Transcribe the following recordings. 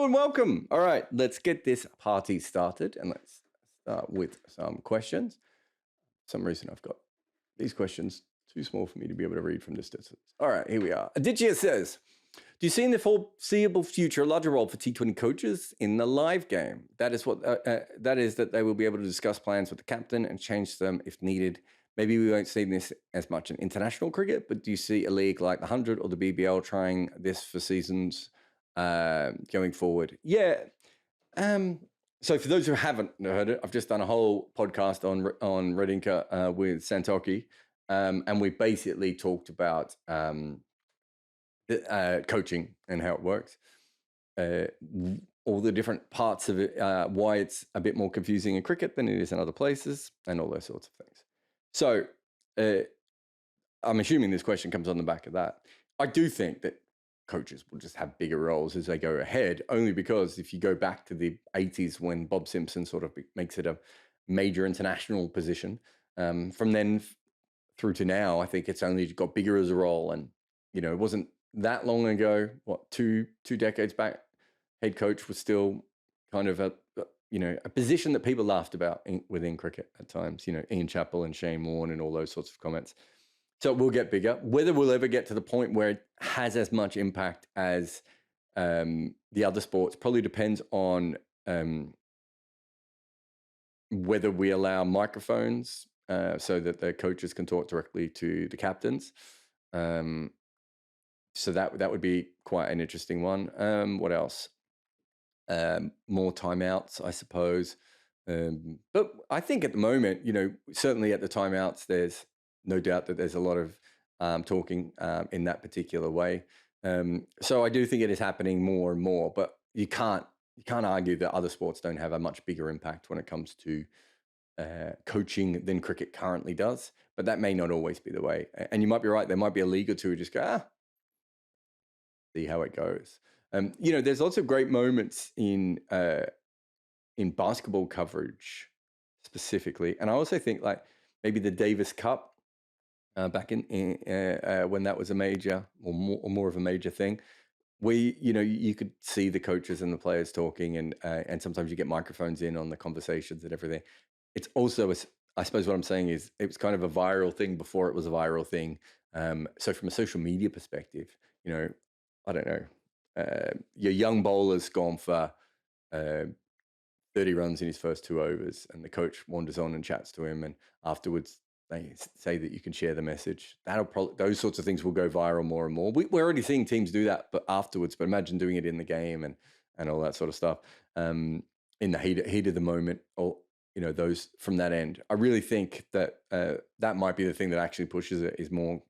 and welcome. All right, let's get this party started and let's start with some questions. For some reason, I've got these questions too small for me to be able to read from this distance. All right, here we are. Aditya says, do you see in the foreseeable future a larger role for T20 coaches in the live game? That is that they will be able to discuss plans with the captain and change them if needed. Maybe we won't see this as much in international cricket, but do you see a league like the 100 or the BBL trying this for seasons going forward? Yeah. So for those who haven't heard it, I've just done a whole podcast on Red Inca with Santoki, and we basically talked about coaching and how it works, all the different parts of it, why it's a bit more confusing in cricket than it is in other places, and all those sorts of things. So I'm assuming this question comes on the back of that. I do think that coaches will just have bigger roles as they go ahead, only because if you go back to the 80s when Bob Simpson sort of makes it a major international position, from then through to now, I think it's only got bigger as a role. And, you know, it wasn't that long ago, two decades back, head coach was still kind of a position that people laughed about within cricket at times, you know, Ian Chappell and Shane Warne and all those sorts of comments. So it will get bigger. Whether we'll ever get to the point where it has as much impact as the other sports probably depends on whether we allow microphones so that the coaches can talk directly to the captains. So that would be quite an interesting one. What else? More timeouts, I suppose. But I think at the moment, you know, certainly at the timeouts, there's no doubt that there's a lot of talking in that particular way. So I do think it is happening more and more, but you can't argue that other sports don't have a much bigger impact when it comes to coaching than cricket currently does. But that may not always be the way. And you might be right. There might be a league or two who just go, see how it goes. You know, there's lots of great moments in basketball coverage specifically. And I also think like maybe the Davis Cup back in when that was a major or more of a major thing, you could see the coaches and the players talking, and sometimes you get microphones in on the conversations and everything. It's also, I suppose what I'm saying is it was kind of a viral thing before it was a viral thing. So from a social media perspective, you know, I don't know, your young bowler's gone for 30 runs in his first 2 overs, and the coach wanders on and chats to him, and afterwards they say that you can share the message. Those sorts of things will go viral more and more. We're already seeing teams do that, but afterwards. But imagine doing it in the game and all that sort of stuff in the heat of the moment, or you know, those from that end. I really think that that might be the thing that actually pushes it. Is more,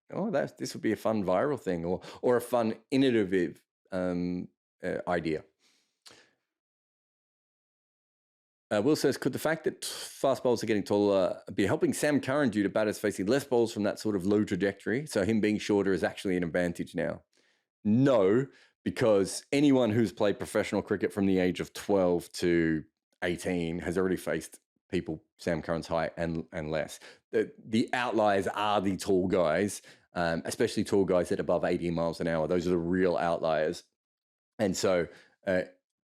this would be a fun viral thing, or a fun innovative idea. Will says, could the fact that fast bowlers are getting taller be helping Sam Curran due to batters facing less balls from that sort of low trajectory? So him being shorter is actually an advantage now. No, because anyone who's played professional cricket from the age of 12 to 18 has already faced people Sam Curran's height and less. The outliers are the tall guys, especially tall guys at above 80 miles an hour. Those are the real outliers. And so,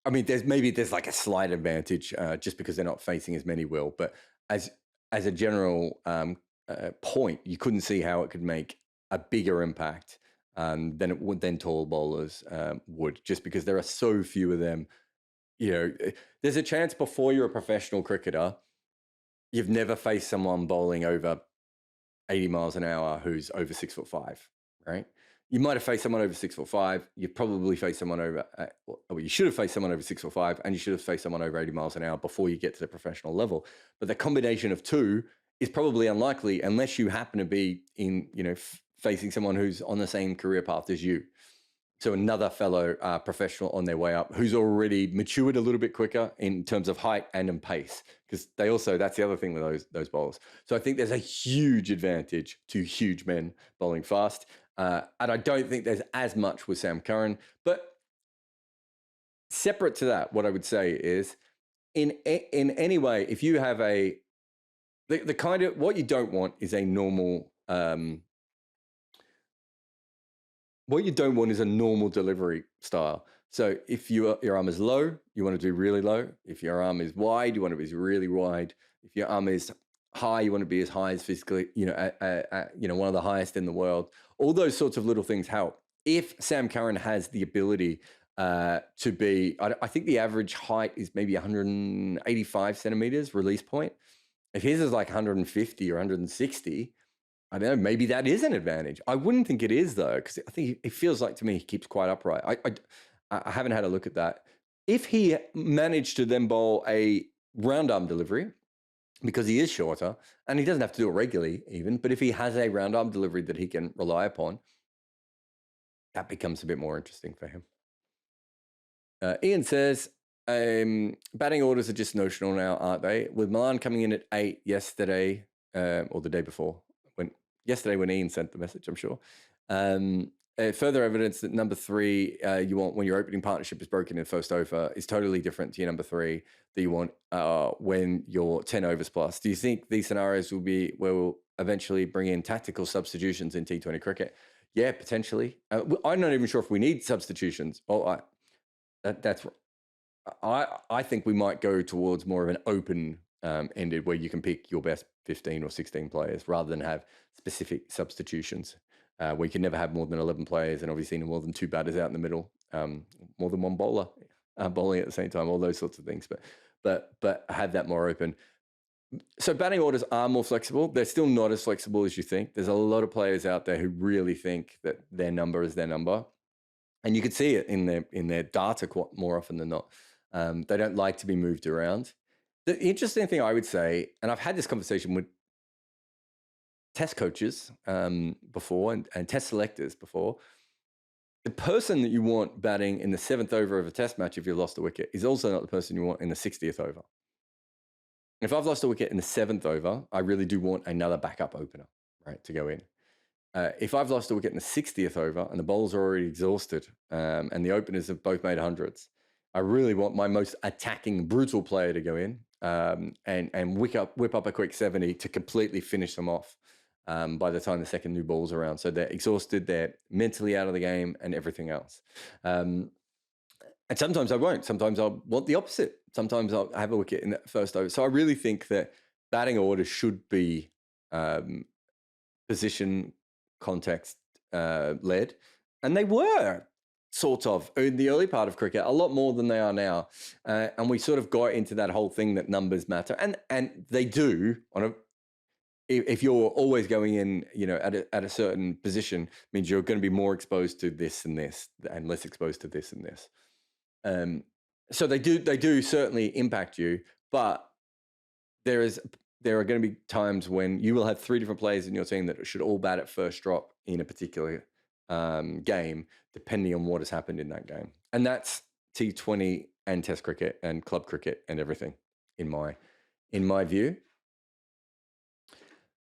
I mean, there's like a slight advantage just because they're not facing as many will. But as a general point, you couldn't see how it could make a bigger impact than tall bowlers would, just because there are so few of them. You know, there's a chance before you're a professional cricketer, you've never faced someone bowling over 80 miles an hour who's over 6'5", right? You might have faced someone over 6'5". You've probably faced someone over, you should have faced someone over 6'5", and you should have faced someone over 80 miles an hour before you get to the professional level. But the combination of two is probably unlikely unless you happen to be facing someone who's on the same career path as you. So another fellow professional on their way up who's already matured a little bit quicker in terms of height and in pace, because that's the other thing with those bowlers. So I think there's a huge advantage to huge men bowling fast. And I don't think there's as much with Sam Curran. But separate to that, what I would say is in any way, if you have the kind of, what you don't want is a normal, what you don't want is a normal delivery style. So if your arm is low, you want to do really low. If your arm is wide, you want to be really wide. If your arm is high, you want to be as high as physically, one of the highest in the world. All those sorts of little things help. If Sam Curran has the ability to be, I think the average height is maybe 185 centimeters release point. If his is like 150 or 160, I don't know, maybe that is an advantage. I wouldn't think it is though, because I think it feels like to me he keeps quite upright. I haven't had a look at that. If he managed to then bowl a round arm delivery, because he is shorter, and he doesn't have to do it regularly even, but if he has a round arm delivery that he can rely upon, that becomes a bit more interesting for him. Ian says, batting orders are just notional now, aren't they? With Milan coming in at 8 yesterday, or the day before, yesterday when Ian sent the message, I'm sure. Further evidence that number 3 you want when your opening partnership is broken in first over is totally different to your number 3 that you want when you're 10 overs plus. Do you think these scenarios will be where we'll eventually bring in tactical substitutions in T20 cricket? Yeah, potentially. I'm not even sure if we need substitutions. I think we might go towards more of an open ended where you can pick your best 15 or 16 players rather than have specific substitutions. We can never have more than 11 players and obviously more than 2 batters out in the middle, more than 1 bowler bowling at the same time, all those sorts of things. But have that more open. So batting orders are more flexible. They're still not as flexible as you think. There's a lot of players out there who really think that their number is their number. And you could see it in their data more often than not. They don't like to be moved around. The interesting thing I would say, and I've had this conversation with test coaches before and test selectors before, the person that you want batting in the 7th over of a test match if you lost a wicket is also not the person you want in the 60th over. If I've lost a wicket in the 7th over, I really do want another backup opener, right, to go in. If I've lost a wicket in the 60th over and the bowlers are already exhausted and the openers have both made hundreds, I really want my most attacking, brutal player to go in and whip up a quick 70 to completely finish them off by the time the second new ball's around. So they're exhausted, they're mentally out of the game and everything else. And sometimes I won't. Sometimes I'll want the opposite. Sometimes I'll have a wicket in that first over. So I really think that batting order should be position context led. And they were sort of in the early part of cricket, a lot more than they are now. And we sort of got into that whole thing that numbers matter. And they do if you're always going in, at a certain position, means you're going to be more exposed to this and this and less exposed to this and this. So they do certainly impact you, but there are going to be times when you will have 3 different players in your team that should all bat at first drop in a particular game, depending on what has happened in that game. And that's T20 and Test cricket and club cricket and everything in my view.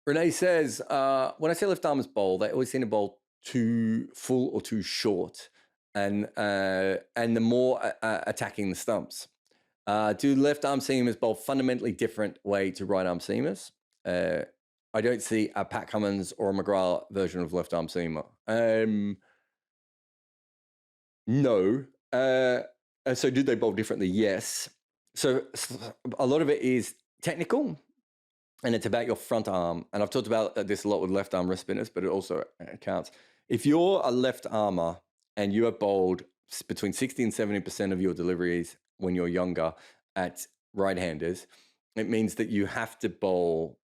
Renee says, when I see left armers bowl, they always seem to bowl too full or too short, and the more attacking the stumps. Do left arm seamers bowl fundamentally different way to right arm seamers? I don't see a Pat Cummins or a McGrath version of left arm seamer. No. So do they bowl differently? Yes. So a lot of it is technical, and it's about your front arm. And I've talked about this a lot with left arm wrist spinners, but it also counts. If you're a left armer and you have bowled between 60 and 70% of your deliveries when you're younger at right-handers, it means that you have to bowl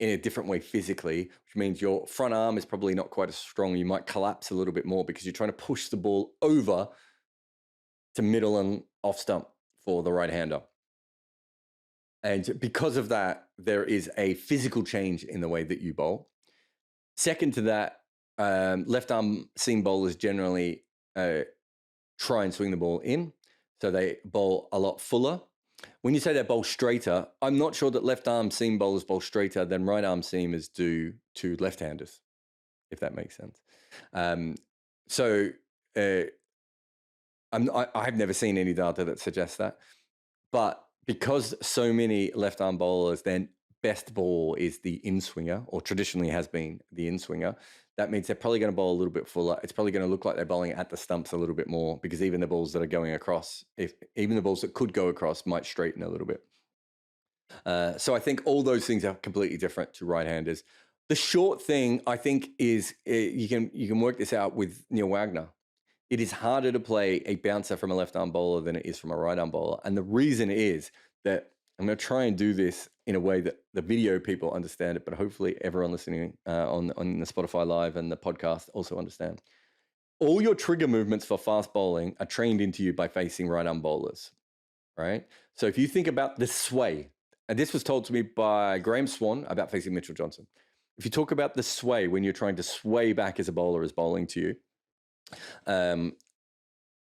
in a different way physically, which means your front arm is probably not quite as strong. You might collapse a little bit more because you're trying to push the ball over to middle and off stump for the right-hander. And because of that, there is a physical change in the way that you bowl. Second to that, left arm seam bowlers generally try and swing the ball in. So they bowl a lot fuller. When you say they bowl straighter, I'm not sure that left arm seam bowlers bowl straighter than right arm seamers do to left-handers, if that makes sense. I've never seen any data that suggests that. But because so many left arm bowlers then best ball is the in-swinger, or traditionally has been the in-swinger, that means they're probably going to bowl a little bit fuller. It's probably going to look like they're bowling at the stumps a little bit more, because even the balls that are going across, even the balls that could go across might straighten a little bit. So I think all those things are completely different to right-handers. The short thing, I think, is you can work this out with Neil Wagner. It is harder to play a bouncer from a left-arm bowler than it is from a right-arm bowler. And the reason is that I'm going to try and do this in a way that the video people understand it, but hopefully everyone listening on the Spotify Live and the podcast also understand. All your trigger movements for fast bowling are trained into you by facing right-arm bowlers, right? So if you think about the sway, and this was told to me by Graham Swan about facing Mitchell Johnson. If you talk about the sway when you're trying to sway back as a bowler is bowling to you,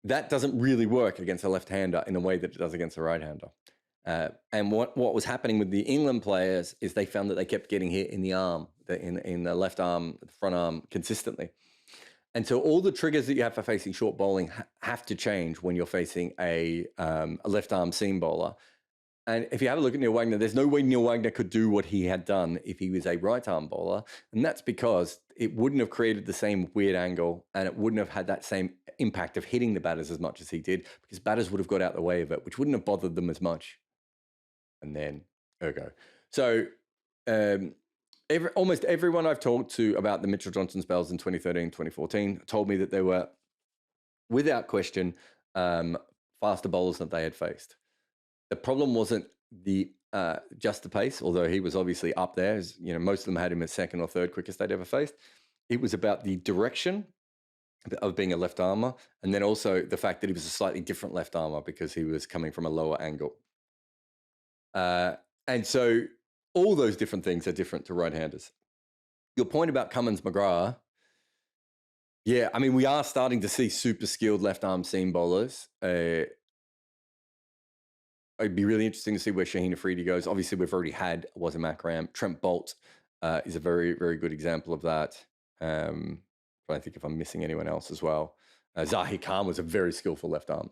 that doesn't really work against a left-hander in the way that it does against a right-hander. And what was happening with the England players is they found that they kept getting hit in the arm, in the left arm, the front arm consistently. And so all the triggers that you have for facing short bowling have to change when you're facing a left-arm seam bowler. And if you have a look at Neil Wagner, there's no way Neil Wagner could do what he had done if he was a right-arm bowler. And that's because it wouldn't have created the same weird angle, and it wouldn't have had that same impact of hitting the batters as much as he did, because batters would have got out the way of it, which wouldn't have bothered them as much. And then, ergo. So almost everyone I've talked to about the Mitchell Johnson spells in 2013, 2014 told me that they were, without question, faster bowlers than they had faced. The problem wasn't just the pace, although he was obviously up there. As, most of them had him as second or third quickest they'd ever faced. It was about the direction of being a left armer, and then also the fact that he was a slightly different left armer because he was coming from a lower angle. And so all those different things are different to right-handers. Your point about Cummins McGrath, yeah, I mean, we are starting to see super skilled left-arm seam bowlers. It'd be really interesting to see where Shaheen Afridi goes. Obviously, we've already had Wazir Makram. Trent Bolt is a very, very good example of that. Trying to think if I'm missing anyone else as well. Zahir Khan was a very skillful left-arm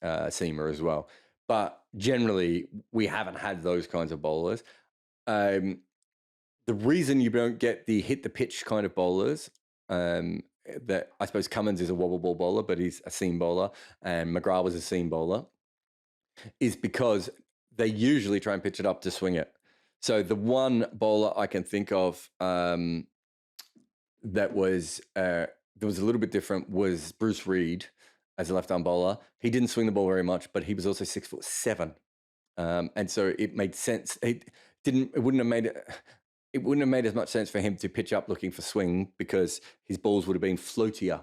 seamer as well. But generally, we haven't had those kinds of bowlers. The reason you don't get the hit-the-pitch kind of bowlers, that I suppose Cummins is a wobble ball bowler, but he's a seam bowler, and McGrath was a seam bowler, is because they usually try and pitch it up to swing it. So the one bowler I can think of that was a little bit different was Bruce Reid as a left-arm bowler. He didn't swing the ball very much, but he was also 6'7", and so it made sense. It wouldn't have made as much sense for him to pitch up looking for swing, because his balls would have been floatier.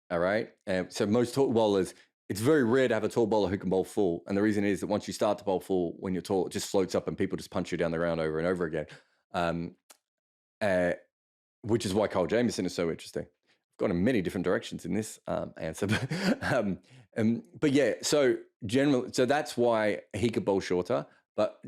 All right, so most tall bowlers, it's very rare to have a tall bowler who can bowl full. And the reason is that once you start to bowl full, when you're tall, it just floats up and people just punch you down the ground over and over again. Which is why Kyle Jamieson is so interesting. I've gone in many different directions in this answer. But yeah, so that's why he could bowl shorter. But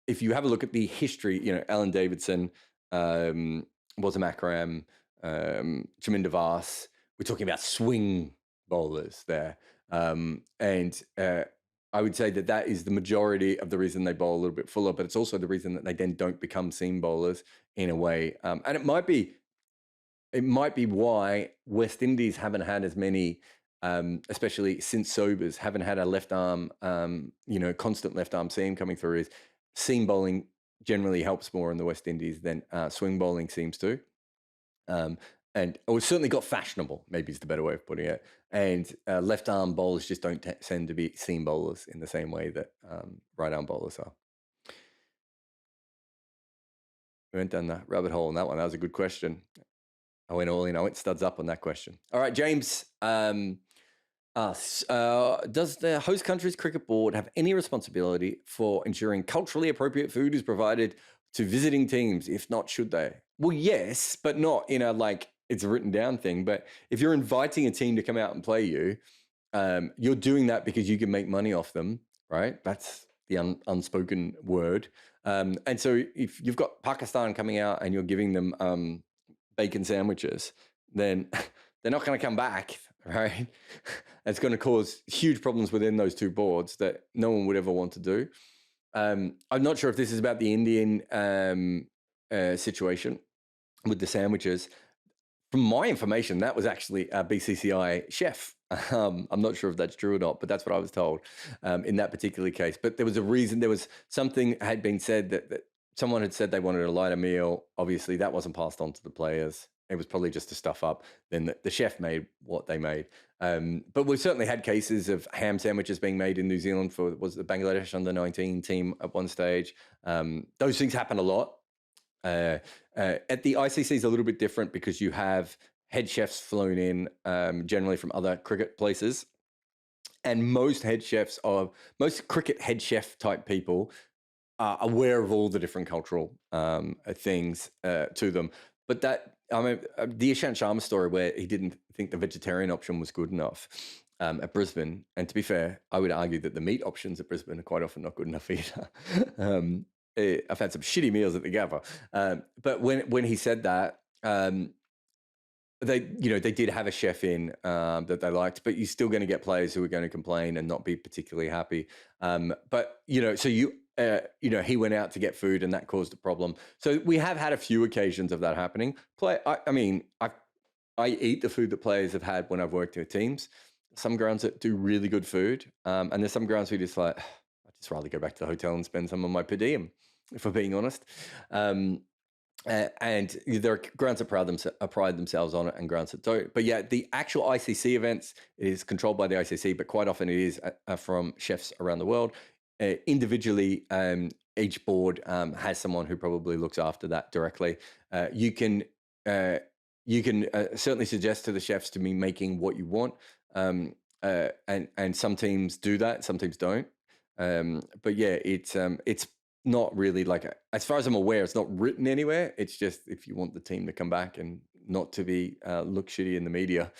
if you have a look at the history, Alan Davidson, Wazir Makram, Chaminda Vaas, we're talking about swing bowlers there. And I would say that is the majority of the reason they bowl a little bit fuller, but it's also the reason that they then don't become seam bowlers in a way. And it might be why West Indies haven't had as many, especially since Sobers, haven't had a left arm, constant left arm seam coming through. Is seam bowling generally helps more in the West Indies than swing bowling seems to. And it's certainly got fashionable, maybe is the better way of putting it. And left-arm bowlers just don't tend to be seam bowlers in the same way that right-arm bowlers are. We went down the rabbit hole on that one. That was a good question. I went all in. I went studs up on that question. All right, James asks, does the host country's cricket board have any responsibility for ensuring culturally appropriate food is provided to visiting teams? If not, should they? Well, yes, but not in a it's a written down thing. But if you're inviting a team to come out and play you, you're doing that because you can make money off them, right? That's the unspoken word. And so if you've got Pakistan coming out and you're giving them bacon sandwiches, then they're not going to come back, right? It's going to cause huge problems within those two boards that no one would ever want to do. I'm not sure if this is about the Indian situation with the sandwiches. From my information, that was actually a BCCI chef. I'm not sure if that's true or not, but that's what I was told in that particular case. But there was a reason. There was something had been said that someone had said they wanted a lighter meal. Obviously, that wasn't passed on to the players. It was probably just to stuff up. Then the chef made what they made. But we've certainly had cases of ham sandwiches being made in New Zealand for was the Bangladesh under-19 team at one stage. Those things happen a lot. At the ICC is a little bit different because you have head chefs flown in generally from other cricket places. And most cricket head chef type people are aware of all the different cultural things to them. But the Ishant Sharma story where he didn't think the vegetarian option was good enough at Brisbane. And to be fair, I would argue that the meat options at Brisbane are quite often not good enough either. I've had some shitty meals at the Gabba. But when he said that, they did have a chef in that they liked, but you're still going to get players who are going to complain and not be particularly happy. But he went out to get food and that caused a problem. So we have had a few occasions of that happening. I eat the food that players have had when I've worked with teams. Some grounds that do really good food, and there's some grounds where you just like, I'd just rather go back to the hotel and spend some of my per diem, if I'm being honest. And there are grounds that pride themselves on it and grounds that don't. But yeah, the actual ICC events is controlled by the ICC, but quite often it is from chefs around the world. Individually, each board has someone who probably looks after that directly. You can certainly suggest to the chefs to be making what you want, and some teams do that, some teams don't. But yeah, it's not really as far as I'm aware, it's not written anywhere. It's just if you want the team to come back and not to be look shitty in the media,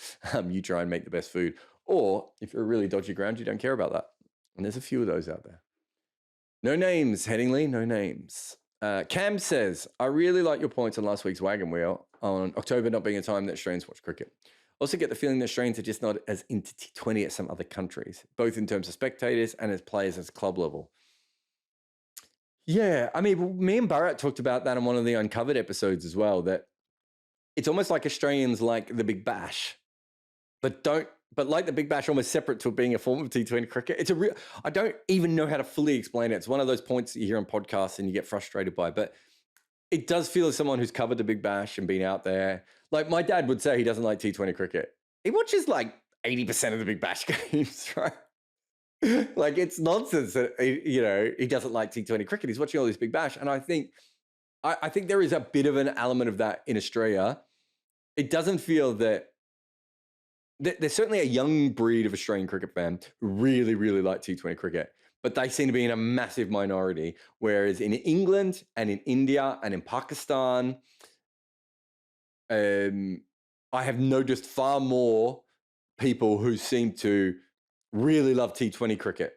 you try and make the best food. Or if you're a really dodgy ground, you don't care about that. And there's a few of those out there. No names, Headingley, no names. Cam says, I really like your points on last week's Wagon Wheel on October not being a time that Australians watch cricket. Also get the feeling that Australians are just not as into T20 as some other countries, both in terms of spectators and as players as club level. Yeah, I mean, me and Bharat talked about that in one of the Uncovered episodes as well, that it's almost like Australians like the Big Bash, but like the Big Bash almost separate to being a form of T20 cricket. I don't even know how to fully explain it. It's one of those points that you hear on podcasts and you get frustrated by, but it does feel as someone who's covered the Big Bash and been out there. Like my dad would say he doesn't like T20 cricket. He watches like 80% of the Big Bash games, right? Like it's nonsense that he doesn't like T20 cricket. He's watching all this Big Bash, and I think there is a bit of an element of that in Australia. It doesn't feel that there's certainly a young breed of Australian cricket fan who really, really like T20 cricket, but they seem to be in a massive minority. Whereas in England and in India and in Pakistan, I have noticed far more people who seem to really love T20 cricket.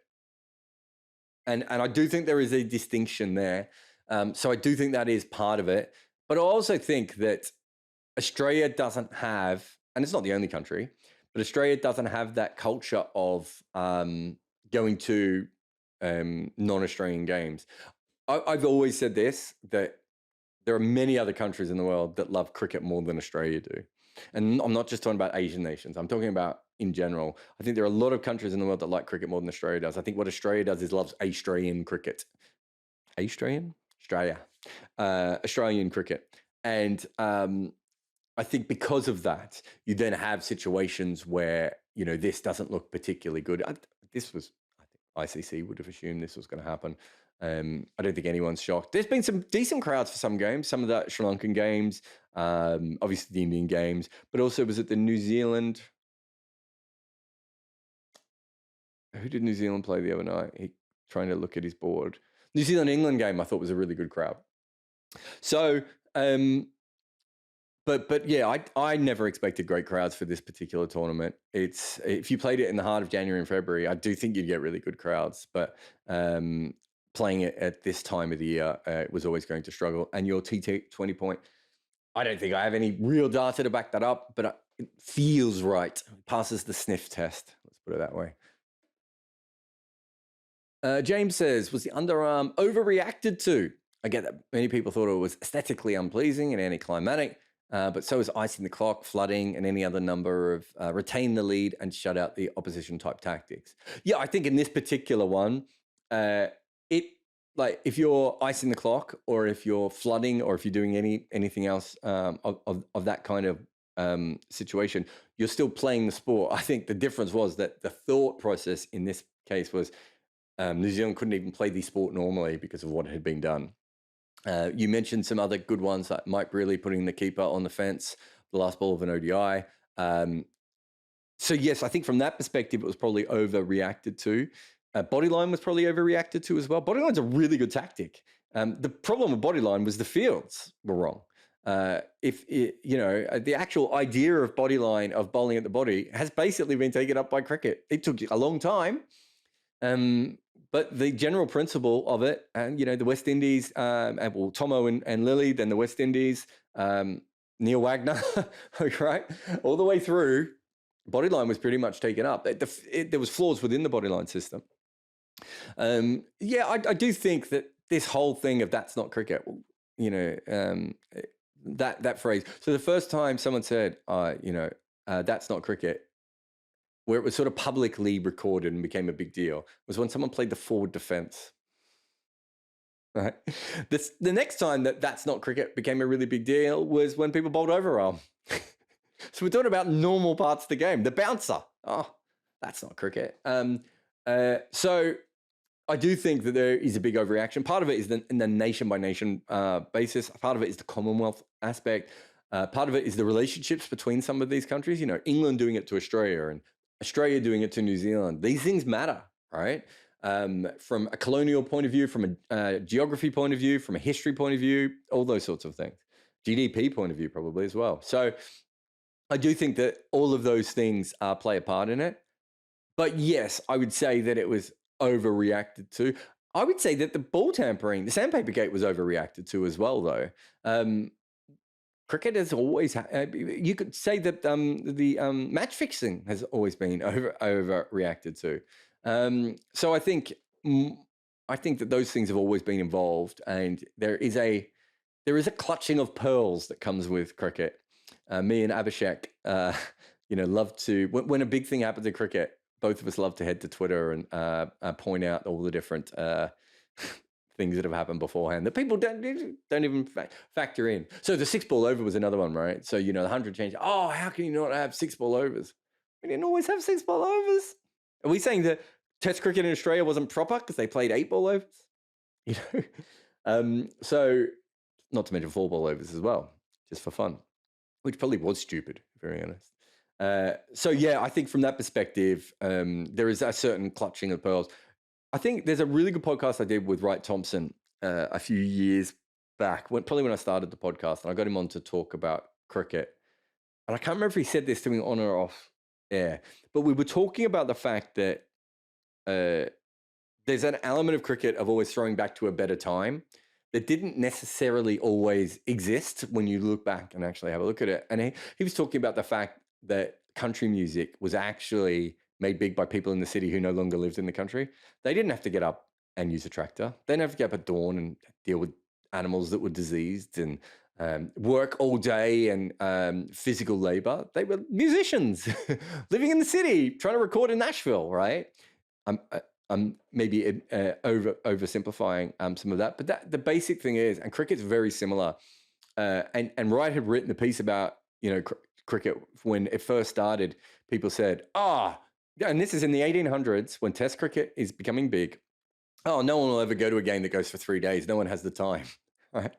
And I do think there is a distinction there. So I do think that is part of it. But I also think that Australia doesn't have, and it's not the only country, but Australia doesn't have that culture of going to non-Australian games. I've always said this, that there are many other countries in the world that love cricket more than Australia do. And I'm not just talking about Asian nations. I'm talking about in general. I think there are a lot of countries in the world that like cricket more than Australia does. I think what Australia does is loves Australian cricket. Australian cricket. And I think because of that, you then have situations where, this doesn't look particularly good. I think ICC would have assumed this was going to happen. I don't think anyone's shocked. There's been some decent crowds for some games, some of the Sri Lankan games, obviously the Indian games, but also was it the New Zealand? Who did New Zealand play the other night? Trying to look at his board. New Zealand-England game I thought was a really good crowd. So, but yeah, I never expected great crowds for this particular tournament. If you played it in the heart of January and February, I do think you'd get really good crowds, but playing it at this time of the year was always going to struggle. And your T20 point, I don't think I have any real data to back that up, but it feels right. It passes the sniff test. Let's put it that way. James says, was the underarm overreacted to? I get that many people thought it was aesthetically unpleasing and anticlimactic, but so is icing the clock, flooding, and any other number of retain the lead and shut out the opposition type tactics. Yeah, I think in this particular one, it like if you're icing the clock or if you're flooding or if you're doing anything else of that kind of situation, you're still playing the sport. I think the difference was that the thought process in this case was New Zealand couldn't even play the sport normally because of what had been done. You mentioned some other good ones like Mike Brearley putting the keeper on the fence, the last ball of an ODI. So yes, I think from that perspective, it was probably overreacted to. Bodyline was probably overreacted to as well. Bodyline's a really good tactic. The problem with bodyline was the fields were wrong. The actual idea of bodyline, of bowling at the body, has basically been taken up by cricket. It took a long time. But the general principle of it, and the West Indies, Tomo and Lily, then the West Indies, Neil Wagner, right, all the way through, bodyline was pretty much taken up. There was flaws within the bodyline system. I do think that this whole thing of "that's not cricket," that phrase. So the first time someone said, "that's not cricket," where it was sort of publicly recorded and became a big deal, was when someone played the forward defense. Right. The next time that's not cricket became a really big deal was when people bowled overarm. So we're talking about normal parts of the game. The bouncer. Oh, that's not cricket. So I do think that there is a big overreaction. Part of it is in the nation by nation basis. Part of it is the Commonwealth aspect. Part of it is the relationships between some of these countries. England doing it to Australia and Australia doing it to New Zealand. These things matter, right? From a colonial point of view, from a geography point of view, from a history point of view, all those sorts of things. GDP point of view probably as well. So I do think that all of those things play a part in it. But yes, I would say that it was overreacted to. I would say that the ball tampering, the sandpaper gate was overreacted to as well, though. Cricket has always, you could say that the match fixing has always been overreacted to. So I think that those things have always been involved, and there is a clutching of pearls that comes with cricket. Me and Abhishek, love to when a big thing happens in cricket, both of us love to head to Twitter and point out all the different things that have happened beforehand that people don't even factor in. So the 6-ball over was another one, right? So, the 100 change. Oh, how can you not have 6-ball overs? We didn't always have 6-ball overs. Are we saying that Test cricket in Australia wasn't proper because they played 8-ball overs? So not to mention 4-ball overs as well, just for fun, which probably was stupid, very honest. So yeah, I think from that perspective, there is a certain clutching of pearls. I think there's a really good podcast I did with Wright Thompson a few years back, probably when I started the podcast, and I got him on to talk about cricket. And I can't remember if he said this to me on or off air, but we were talking about the fact that there's an element of cricket of always throwing back to a better time that didn't necessarily always exist when you look back and actually have a look at it. And he was talking about the fact that country music was actually made big by people in the city who no longer lived in the country. They didn't have to get up and use a tractor. They didn't have to get up at dawn and deal with animals that were diseased and work all day and physical labor. They were musicians living in the city, trying to record in Nashville, right? I'm maybe oversimplifying some of that, but the basic thing is, and cricket's very similar. And Wright had written a piece about cricket when it first started. People said, and this is in the 1800s when Test cricket is becoming big. Oh, no one will ever go to a game that goes for 3 days. No one has the time, right?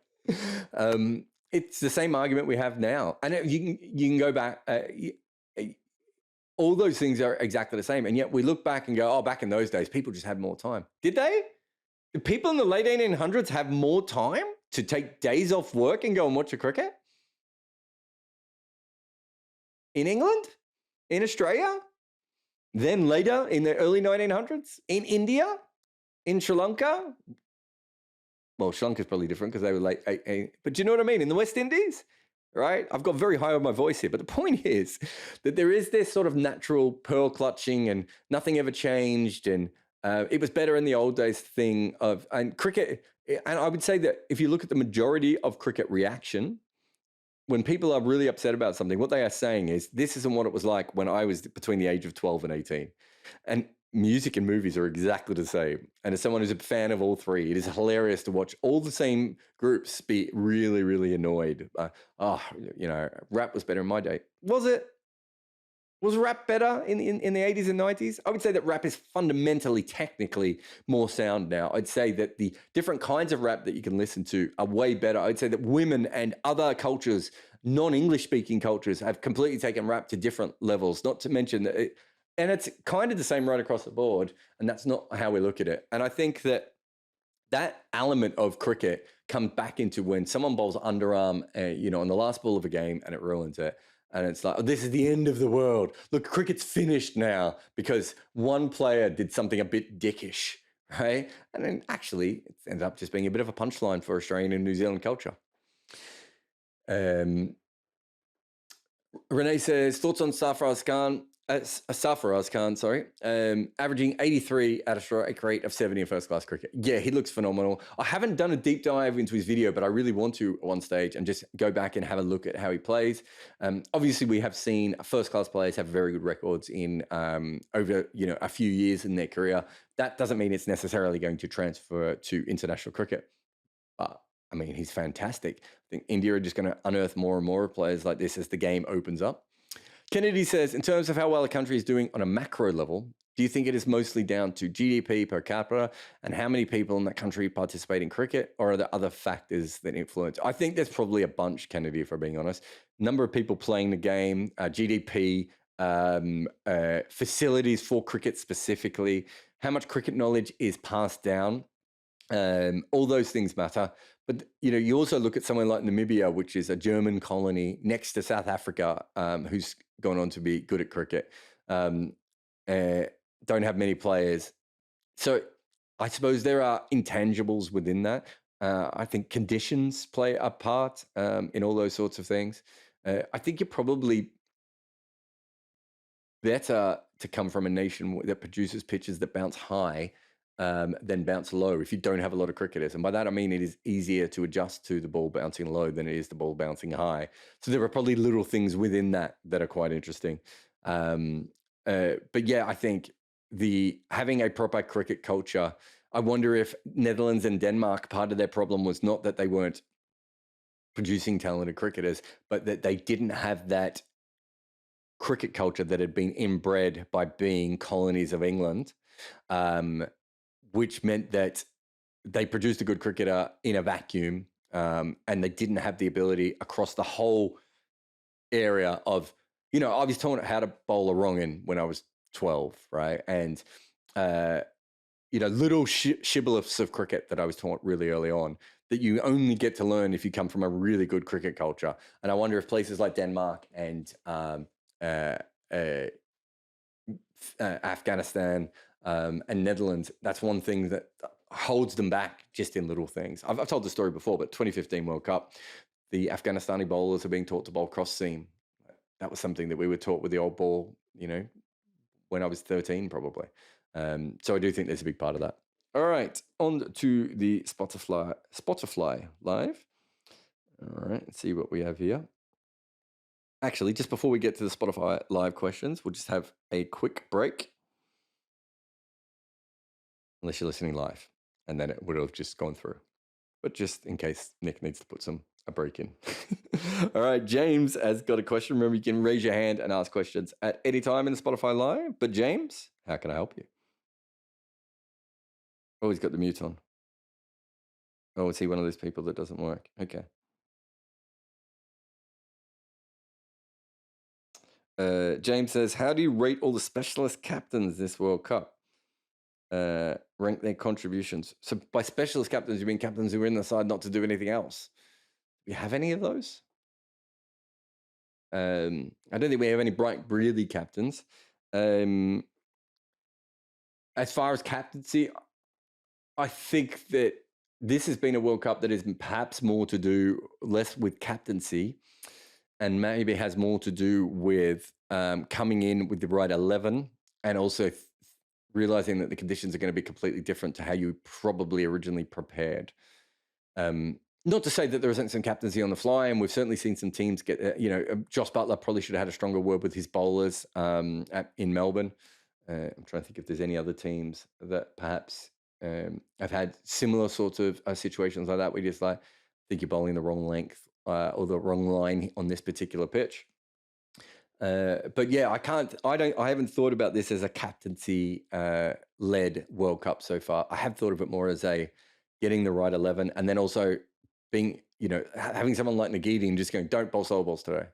It's the same argument we have now, and you can go back. All those things are exactly the same, and yet we look back and go, "Oh, back in those days, people just had more time." Did they? Did people in the late 1800s have more time to take days off work and go and watch a cricket? In England? In Australia? Then later in the early 1900s? In India? In Sri Lanka? Well, Sri Lanka's probably different because they were late. But do you know what I mean? In the West Indies, right? I've got very high on my voice here. But the point is that there is this sort of natural pearl clutching and nothing ever changed. And It was better in the old days thing of, and cricket, and I would say that if you look at the majority of cricket reaction, when people are really upset about something, what they are saying is, this isn't what it was like when I was between the age of 12 and 18. And music and movies are exactly the same. And as someone who's a fan of all three, it is hilarious to watch all the same groups be really, really annoyed. Rap was better in my day. Was it? Was rap better in the 80s and 90s? I would say that rap is fundamentally, technically more sound now. I'd say that the different kinds of rap that you can listen to are way better. I'd say that women and other cultures, non-English speaking cultures, have completely taken rap to different levels, not to mention that and it's kind of the same right across the board, and that's not how we look at it. And I think that element of cricket comes back into when someone bowls underarm, on the last ball of a game, and it ruins it. And it's like, oh, this is the end of the world. Look, cricket's finished now because one player did something a bit dickish, right? And then actually, it ended up just being a bit of a punchline for Australian and New Zealand culture. Renee says, thoughts on Sarfaraz Khan, averaging 83 at a strike rate of 70 in first-class cricket. Yeah, he looks phenomenal. I haven't done a deep dive into his video, but I really want to at one stage and just go back and have a look at how he plays. Obviously, we have seen first-class players have very good records in over a few years in their career. That doesn't mean it's necessarily going to transfer to international cricket. But I mean, he's fantastic. I think India are just going to unearth more and more players like this as the game opens up. Kennedy says, in terms of how well a country is doing on a macro level, do you think it is mostly down to GDP per capita and how many people in that country participate in cricket, or are there other factors that influence? I think there's probably a bunch, Kennedy, if we're being honest. Number of people playing the game, GDP, facilities for cricket specifically, how much cricket knowledge is passed down. All those things matter. But, you also look at somewhere like Namibia, which is a German colony next to South Africa, who's gone on to be good at cricket, don't have many players. So I suppose there are intangibles within that. I think conditions play a part in all those sorts of things. I think you're probably better to come from a nation that produces pitches that bounce high than bounce low if you don't have a lot of cricketers. And by that, I mean it is easier to adjust to the ball bouncing low than it is the ball bouncing high. So there are probably little things within that are quite interesting. But yeah, I think having a proper cricket culture, I wonder if Netherlands and Denmark, part of their problem was not that they weren't producing talented cricketers, but that they didn't have that cricket culture that had been inbred by being colonies of England, which meant that they produced a good cricketer in a vacuum, and they didn't have the ability across the whole area of, I was taught how to bowl a wrong-in when I was 12, right? And, little shibboleths of cricket that I was taught really early on that you only get to learn if you come from a really good cricket culture. And I wonder if places like Denmark and Afghanistan and Netherlands, that's one thing that holds them back just in little things. I've told the story before, but 2015 World Cup, the Afghanistani bowlers are being taught to bowl cross seam. That was something that we were taught with the old ball, when I was 13 probably. So I do think there's a big part of that. All right, on to the Spotify Live. All right, let's see what we have here. Actually, just before we get to the Spotify Live questions, we'll just have a quick break. Unless you're listening live, and then it would have just gone through. But just in case Nick needs to put a break in. All right, James has got a question. Remember, you can raise your hand and ask questions at any time in the Spotify Live. But James, how can I help you? Oh, he's got the mute on. Oh, is he one of those people that doesn't work? Okay. James says, how do you rate all the specialist captains this World Cup? Rank their contributions. So by specialist captains, you mean captains who are in the side not to do anything else? Do you have any of those? I don't think we have any bright, really captains. As far as captaincy, I think that this has been a World Cup that is perhaps more to do less with captaincy and maybe has more to do with coming in with the right 11 and also realizing that the conditions are going to be completely different to how you probably originally prepared. Not to say that there isn't some captaincy on the fly, and we've certainly seen some teams get, Josh Butler probably should have had a stronger word with his bowlers in Melbourne. I'm trying to think if there's any other teams that perhaps have had similar sorts of situations like that. We just think you're bowling the wrong length or the wrong line on this particular pitch. But yeah, I haven't thought about this as a captaincy led World Cup so far. I have thought of it more as a getting the right 11, and then also being, having someone like Nagidi and just going, don't bowl solo balls today.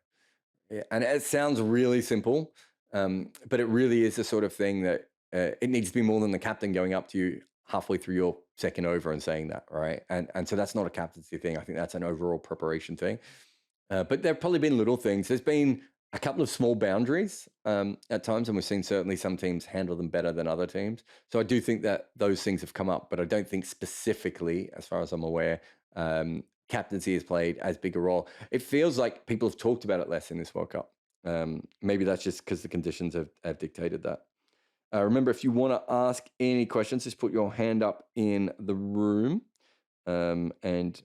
Yeah, and it sounds really simple, but it really is the sort of thing that it needs to be more than the captain going up to you halfway through your second over and saying that, right? And so that's not a captaincy thing. I think that's an overall preparation thing. But there have probably been little things. There's been a couple of small boundaries at times, and we've seen certainly some teams handle them better than other teams. So I do think that those things have come up, but I don't think specifically, as far as I'm aware, captaincy has played as big a role. It feels like people have talked about it less in this World Cup. Maybe that's just because the conditions have dictated that. Remember, if you want to ask any questions, just put your hand up in the room. And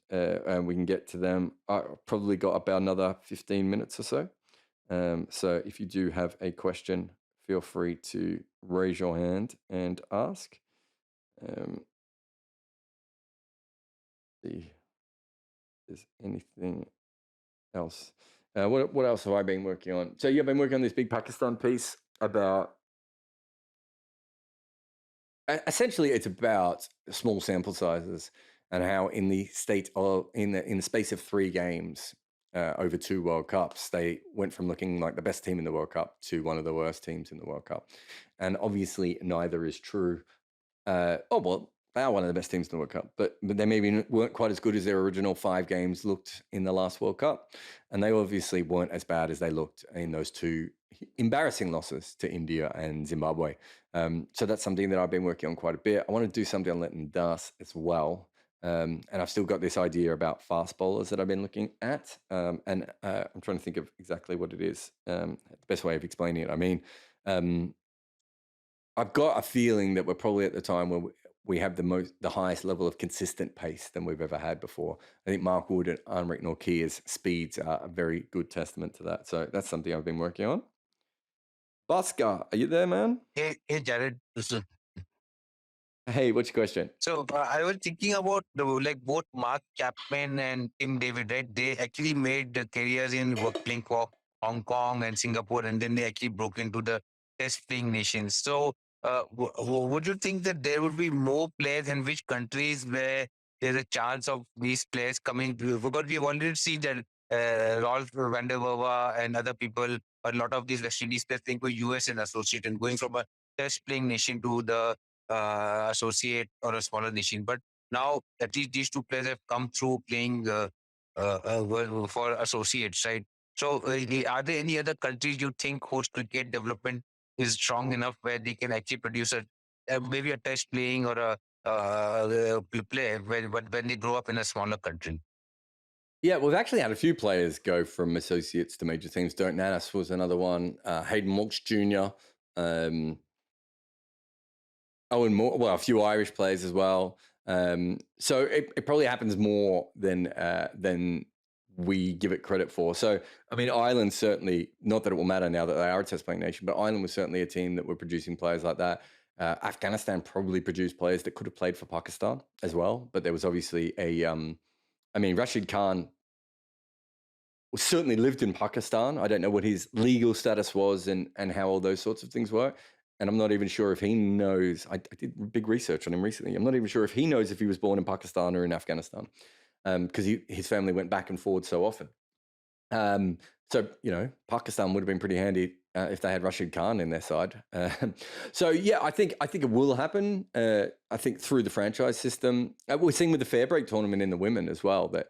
we can get to them. I've probably got about another 15 minutes or so. So if you do have a question, feel free to raise your hand and ask. See if there's anything else. What else have I been working on? So you've been working on this big Pakistan piece about. Essentially, it's about small sample sizes and how in the state of in the space of 3 games over 2 World Cups, they went from looking like the best team in the World Cup to one of the worst teams in the World Cup. And obviously, neither is true. They are one of the best teams in the World Cup, but they maybe weren't quite as good as their original 5 games looked in the last World Cup. And they obviously weren't as bad as they looked in those 2 embarrassing losses to India and Zimbabwe. So that's something that I've been working on quite a bit. I want to do something on Letting Das as well. And I've still got this idea about fast bowlers that I've been looking at. And I'm trying to think of exactly what it is. The best way of explaining it. I mean, I've got a feeling that we're probably at the time where we have the highest level of consistent pace than we've ever had before. I think Mark Wood and Anrik Nortje's speeds are a very good testament to that. So that's something I've been working on. Bhaskar, are you there, man? Hey, Jared. Hey, what's your question? So I was thinking about both Mark Chapman and Tim David, right? They actually made the careers in playing for Hong Kong and Singapore, and then they actually broke into the Test playing nations. So would you think that there would be more players in which countries where there's a chance of these players coming? Because we've already seen that Rolf van der Werve and other people, a lot of these West Indies players playing for US and associate and going from a Test playing nation to the associate or a smaller nation. But now at least these 2 players have come through playing for associates, right? So are there any other countries you think whose cricket development is strong enough where they can actually produce maybe a test playing or a player when they grow up in a smaller country? Yeah, we've actually had a few players go from associates to major teams. Dirk Nanas was another one. Hayden Wilkes Jr. Owen Moore, well, a few Irish players as well. So it probably happens more than we give it credit for. So, I mean, Ireland certainly, not that it will matter now that they are a test playing nation, but Ireland was certainly a team that were producing players like that. Afghanistan probably produced players that could have played for Pakistan as well. But there was obviously Rashid Khan certainly lived in Pakistan. I don't know what his legal status was and how all those sorts of things work. And I'm not even sure if he knows. I did big research on him recently. I'm not even sure if he knows if he was born in Pakistan or in Afghanistan, because his family went back and forward so often. So Pakistan would have been pretty handy if they had Rashid Khan in their side. So yeah, I think it will happen. I think through the franchise system, we're seeing with the Fair Break tournament in the women as well that.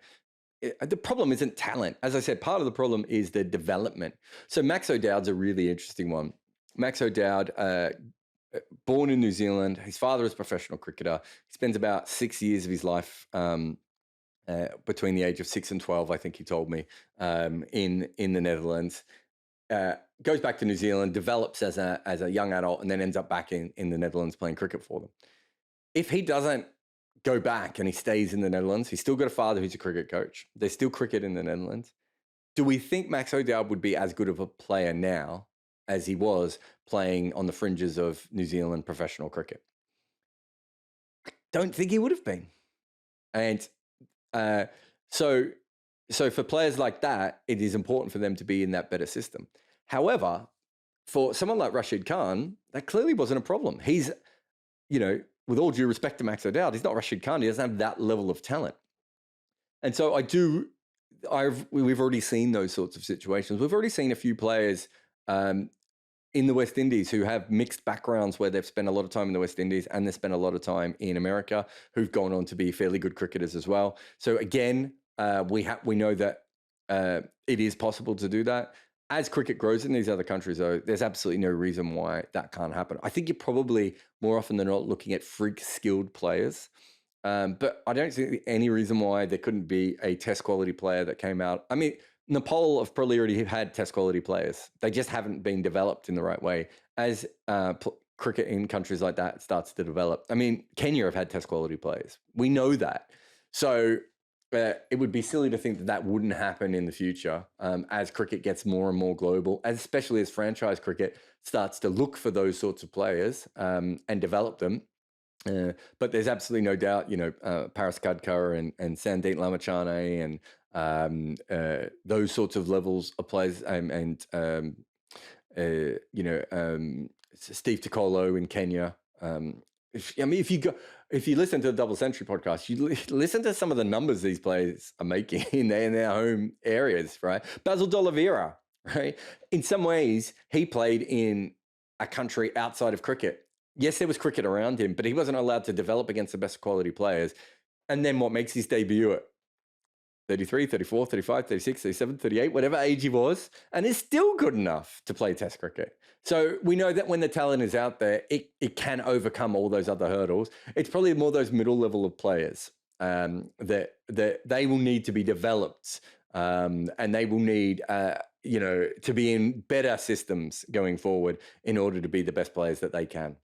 The problem isn't talent. As I said, part of the problem is the development. So Max O'Dowd's a really interesting one. Max O'Dowd, born in New Zealand. His father is a professional cricketer. He spends about 6 years of his life between the age of 6 and 12, I think he told me, in the Netherlands. goes back to New Zealand, develops as a young adult, and then ends up back in the Netherlands playing cricket for them. If he doesn't go back and he stays in the Netherlands, he's still got a father who's a cricket coach. There's still cricket in the Netherlands. Do we think Max O'Dowd would be as good of a player now as he was playing on the fringes of New Zealand professional cricket? Don't think he would have been. And so for players like that, it is important for them to be in that better system. However, for someone like Rashid Khan, that clearly wasn't a problem. He's, with all due respect to Max O'Dowd, he's not Rashid Khan. He doesn't have that level of talent. And so we've already seen those sorts of situations. We've already seen a few players in the West Indies who have mixed backgrounds, where they've spent a lot of time in the West Indies and they spent a lot of time in America, who've gone on to be fairly good cricketers as well. So again, we know that it is possible to do that. As cricket grows in these other countries, though, there's absolutely no reason why that can't happen. I think you're probably more often than not looking at freak skilled players. But I don't see any reason why there couldn't be a test quality player that came out. I mean, Nepal have probably already had test quality players. They just haven't been developed in the right way. As cricket in countries like that starts to develop, I mean, Kenya have had test quality players. We know that. So it would be silly to think that that wouldn't happen in the future as cricket gets more and more global, especially as franchise cricket starts to look for those sorts of players and develop them. But there's absolutely no doubt, Paras Kadkar and Sandeep Lamachane and those sorts of levels of players, Steve Tokolo in Kenya. If you listen to the Double Century podcast, you listen to some of the numbers these players are making in their home areas, right? Basil D'Oliveira, right? In some ways, he played in a country outside of cricket. Yes, there was cricket around him, but he wasn't allowed to develop against the best quality players. And then what makes his debut at 33, 34, 35, 36, 37, 38, whatever age he was, and is still good enough to play test cricket. So we know that when the talent is out there, it can overcome all those other hurdles. It's probably more those middle level of players that they will need to be developed, and they will need to be in better systems going forward in order to be the best players that they can.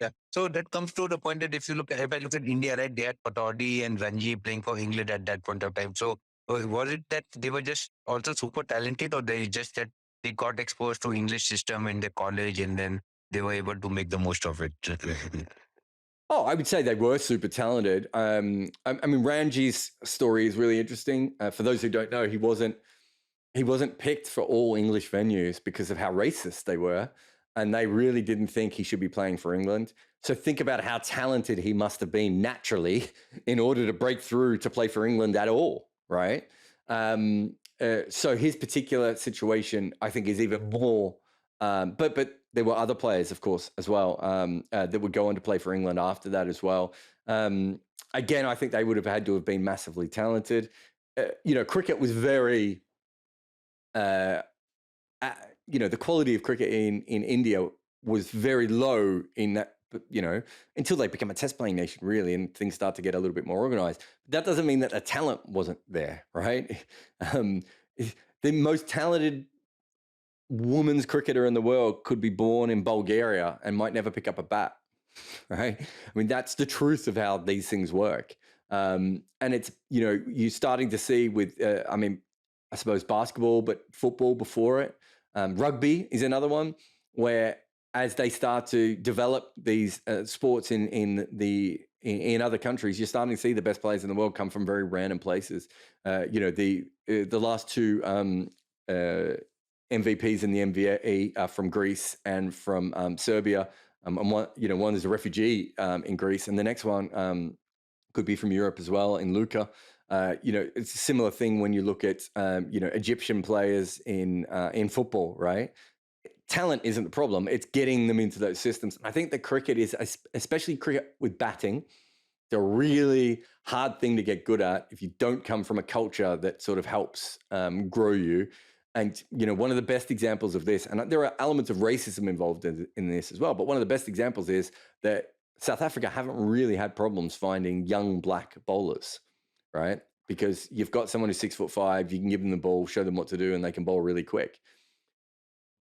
Yeah. So that comes to the point that if I look at India, right, they had Pataudi and Ranji playing for England at that point of time. So was it that they were just also super talented, or they just that they got exposed to English system in the college and then they were able to make the most of it? Oh, I would say they were super talented. I mean, Ranji's story is really interesting. For those who don't know, he wasn't picked for all English venues because of how racist they were. And they really didn't think he should be playing for England. So think about how talented he must have been naturally in order to break through to play for England at all, right? So his particular situation, I think, is even more. But there were other players, of course, as well, that would go on to play for England after that as well. Again, I think they would have had to have been massively talented. Cricket was very... the quality of cricket in India was very low in that, until they become a test playing nation, really, and things start to get a little bit more organized. But that doesn't mean that the talent wasn't there, right? The most talented women's cricketer in the world could be born in Bulgaria and might never pick up a bat, right? I mean, that's the truth of how these things work. And it's, you're starting to see with, I suppose basketball, but football before it. Rugby is another one where, as they start to develop these sports in other countries, you're starting to see the best players in the world come from very random places. The last two MVPs in the NBA are from Greece and from Serbia. And one is a refugee in Greece, and the next one could be from Europe as well, in Luka. It's a similar thing when you look at, Egyptian players in football, right? Talent isn't the problem. It's getting them into those systems. I think that cricket is, especially cricket with batting, it's a really hard thing to get good at if you don't come from a culture that sort of helps grow you. And, one of the best examples of this, and there are elements of racism involved in this as well, but one of the best examples is that South Africa haven't really had problems finding young black bowlers, right? Because you've got someone who's 6'5", you can give them the ball, show them what to do, and they can bowl really quick.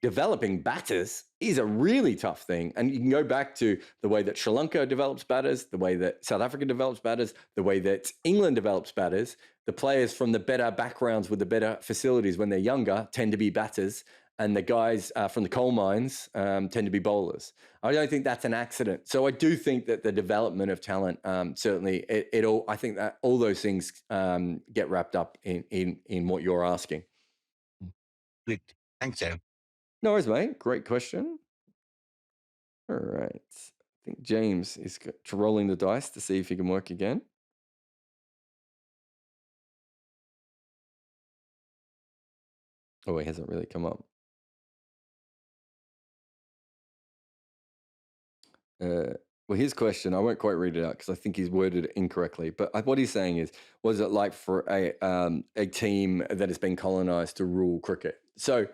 developing batters is a really tough thing. And you can go back to the way that Sri Lanka develops batters, the way that South Africa develops batters, the way that England develops batters. The players from the better backgrounds with the better facilities when they're younger tend to be batters, and the guys from the coal mines tend to be bowlers. I don't think that's an accident. So I do think that the development of talent, certainly, it all. I think that all those things get wrapped up in what you're asking. Great. Thanks, Jarrod. No worries, mate. Great question. All right. I think James is rolling the dice to see if he can work again. Oh, he hasn't really come up. Well, his question, I won't quite read it out because I think he's worded it incorrectly. But what he's saying is, what is it like for a team that has been colonized to rule cricket? So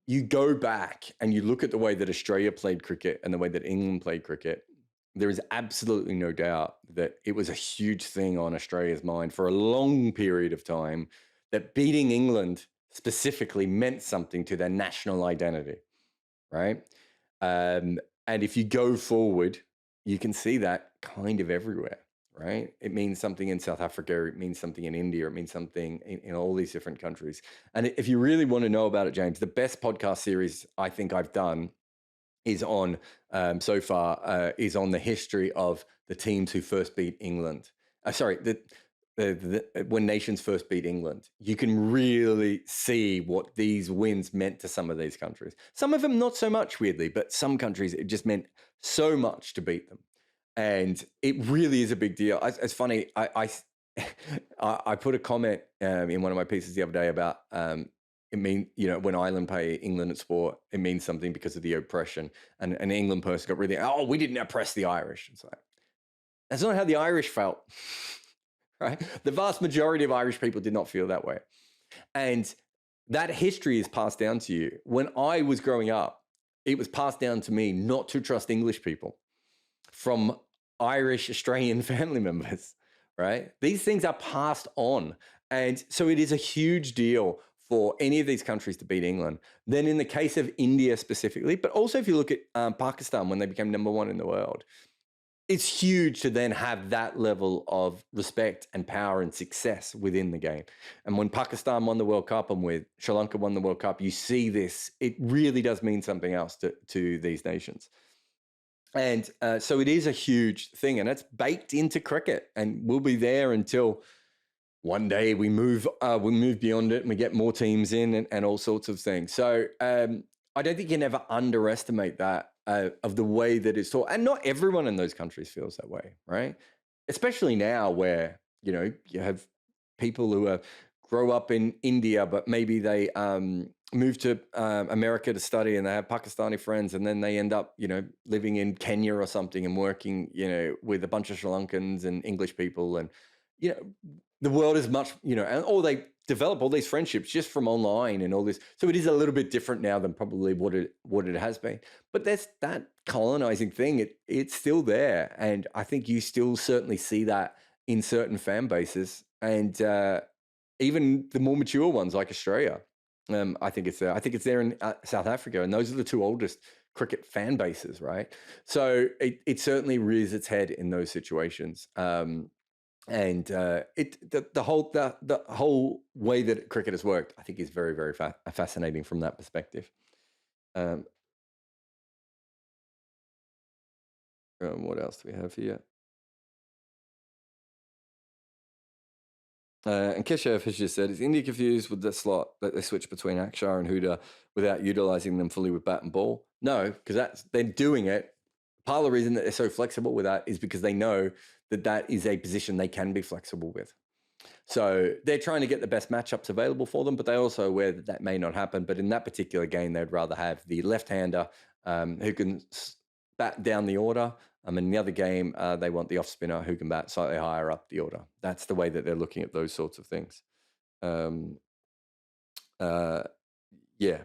you go back and you look at the way that Australia played cricket and the way that England played cricket. There is absolutely no doubt that it was a huge thing on Australia's mind for a long period of time, that beating England specifically meant something to their national identity, right? And if you go forward, you can see that kind of everywhere, right? It means something in South Africa, it means something in India, it means something in all these different countries. And if you really want to know about it, James, the best podcast series I think I've done is on so far is on the history of the teams who first beat England. When nations first beat England, you can really see what these wins meant to some of these countries. Some of them not so much, weirdly, but some countries it just meant so much to beat them, and it really is a big deal. It's funny. I put a comment in one of my pieces the other day about it means, when Ireland play England at sport, it means something because of the oppression. And an England person got really, we didn't oppress the Irish. It's like, that's not how the Irish felt, right? The vast majority of Irish people did not feel that way. And that history is passed down to you. When I was growing up, it was passed down to me not to trust English people from Irish Australian family members, right? These things are passed on. And so it is a huge deal for any of these countries to beat England. Then in the case of India specifically, but also if you look at Pakistan when they became number one in the world, it's huge to then have that level of respect and power and success within the game. And when Pakistan won the World Cup and with Sri Lanka won the World Cup, you see this, it really does mean something else to these nations. And so it is a huge thing, and it's baked into cricket, and we'll be there until one day we move beyond it and we get more teams in and all sorts of things. So I don't think you can ever underestimate that of the way that it's taught. And not everyone in those countries feels that way, right? Especially now where, you have people who grow up in India, but maybe they move to America to study and they have Pakistani friends, and then they end up, living in Kenya or something and working, with a bunch of Sri Lankans and English people. And, the world is much, or they develop all these friendships just from online and all this. So it is a little bit different now than probably what it has been. But that's that colonizing thing. It's still there, and I think you still certainly see that in certain fan bases, and even the more mature ones like Australia. I think it's there. I think it's there in South Africa, and those are the two oldest cricket fan bases, right? So it certainly rears its head in those situations. And the whole way that cricket has worked, I think, is very, very fascinating from that perspective. What else do we have here? And Keshav has just said, is India confused with the slot that they switch between Akshar and Huda without utilising them fully with bat and ball? No, because they're doing it. Part of the reason that they're so flexible with that is because they know that is a position they can be flexible with. So they're trying to get the best matchups available for them, but they're also aware that may not happen. But in that particular game, they'd rather have the left-hander who can bat down the order. In the other game, they want the off-spinner who can bat slightly higher up the order. That's the way that they're looking at those sorts of things. Yeah.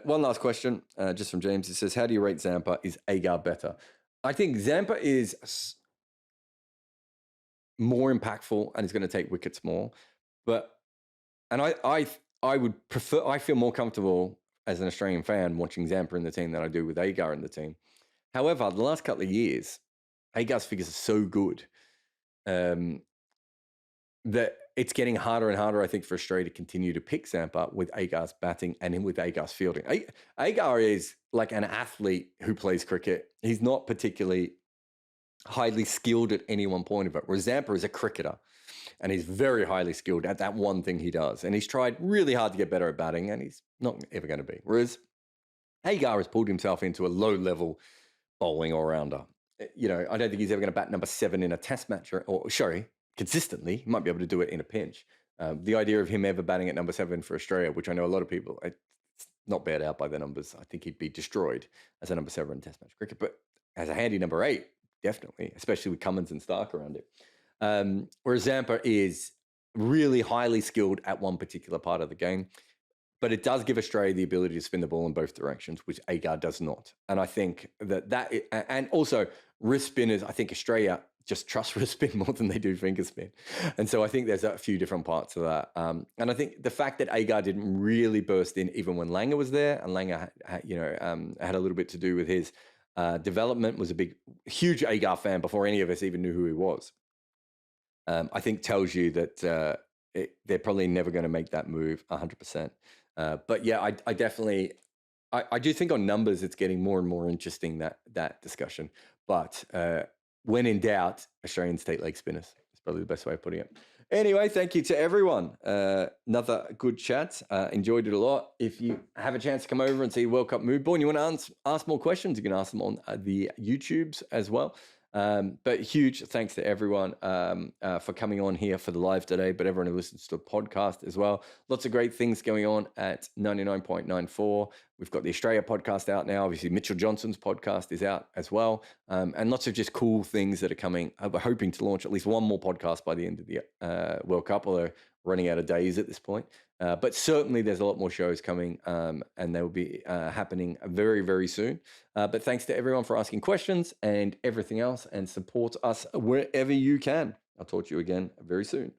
One last question, just from James. It says, how do you rate Zampa? Is Agar better? I think Zampa is more impactful and is going to take wickets more. I would prefer, I feel more comfortable as an Australian fan watching Zampa in the team than I do with Agar in the team. However, the last couple of years, Agar's figures are so good that it's getting harder and harder, I think, for Australia to continue to pick Zampa with Agar's batting and with Agar's fielding. Agar is like an athlete who plays cricket. He's not particularly highly skilled at any one point of it, whereas Zampa is a cricketer and he's very highly skilled at that one thing he does. And he's tried really hard to get better at batting, and he's not ever going to be. Whereas Agar has pulled himself into a low-level bowling all-rounder. You know, I don't think he's ever going to bat number 7 in a test match, consistently. He might be able to do it in a pinch. The idea of him ever batting at number 7 for Australia, which I know a lot of people, it's not bad out by the numbers. I think he'd be destroyed as a number 7 in test match cricket. But as a handy number 8, definitely, especially with Cummins and Stark around it. Whereas Zampa is really highly skilled at one particular part of the game. But it does give Australia the ability to spin the ball in both directions, which Agar does not. And I think and also wrist spinners, I think Australia just trust wrist spin more than they do finger spin. And so I think there's a few different parts of that. And I think the fact that Agar didn't really burst in even when Langer was there, and Langer had a little bit to do with his development, was a huge Agar fan before any of us even knew who he was. I think tells you that they're probably never going to make that move 100%. But yeah, I definitely, I do think on numbers, it's getting more and more interesting, that discussion. But when in doubt, Australian state leg spinners. That's probably the best way of putting it. Anyway, thank you to everyone. Another good chat. Enjoyed it a lot. If you have a chance to come over and see World Cup Mood Board and you want to ask more questions, you can ask them on the YouTubes as well. But huge thanks to everyone for coming on here for the live today, but everyone who listens to the podcast as well. Lots of great things going on at 99.94. We've got the Australia podcast out now. Obviously, Mitchell Johnson's podcast is out as well. And lots of just cool things that are coming. We're hoping to launch at least one more podcast by the end of the World Cup, although running out of days at this point. But certainly there's a lot more shows coming, and they will be happening very, very soon. But thanks to everyone for asking questions and everything else, and support us wherever you can. I'll talk to you again very soon.